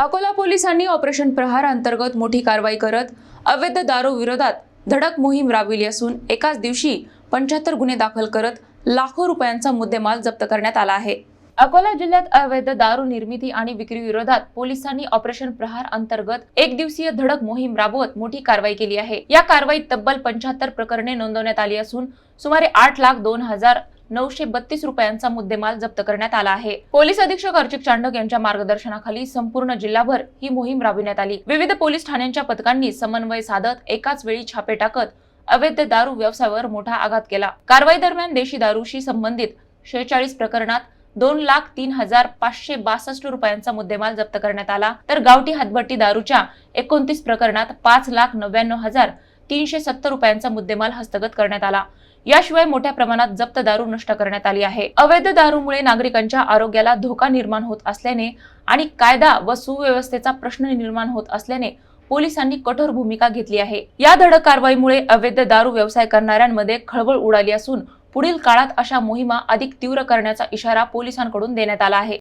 अकोला पोलिसांनी ऑपरेशन प्रहार अंतर्गत मोठी कारवाई करत अवैध दारू विरोधात धडक मोहीम राबविली असून एकाच दिवशी 75 गुन्हे दाखल करत लाखो रुपयांचा मुद्देमाल जप्त करण्यात आला आहे। अकोला जिल्ह्यात अवैध दारू निर्मिती आणि विक्री विरोधात पोलिसांनी ऑपरेशन प्रहार अंतर्गत एक दिवसीय धडक मोहीम राबवत मोठी कारवाई केली आहे। या कारवाईत तब्बल 75 प्रकरणे नोंदवण्यात आली असून सुमारे 8,02,932 रुपयांचा मुद्देमाल जप्त करण्यात आला आहे। पोलीस अधीक्षक अर्चिक चांडक यांच्या मार्गदर्शनाखाली संपूर्ण जिल्हाभर ही मोहीम राबविण्यात आली। विविध पोलीस ठाण्यांच्या पथकांनी समन्वय साधत एकाच वेळी छापे टाकत अवैध दारू व्यवसायावर मोठा आघात केला। कारवाई दरम्यान देशी दारूशी संबंधित 46 प्रकरणात 2,03,562 रुपयांचा मुद्देमाल जप्त करण्यात आला, तर गावठी हातभट्टी दारूच्या 29 प्रकरणात 5,99,370 रुपयांचा मुद्देमाल हस्तगत करण्यात आला। याशिवाय मोठ्या प्रमाणात जप्त दारू नष्ट करण्यात आली आहे। अवैध दारूमुळे नागरिकांच्या आरोग्याला धोका निर्माण होत असल्याने आणि कायदा व सुव्यवस्थेचा प्रश्न निर्माण होत असल्याने पोलिसांनी कठोर भूमिका घेतली आहे। या धडक कारवाईमुळे अवैध दारू व्यवसाय करणाऱ्यांमध्ये खळबळ उडाली असून पुढील काळात अशा मोहिमा अधिक तीव्र करण्याचा इशारा पोलिसांकडून देण्यात आला आहे।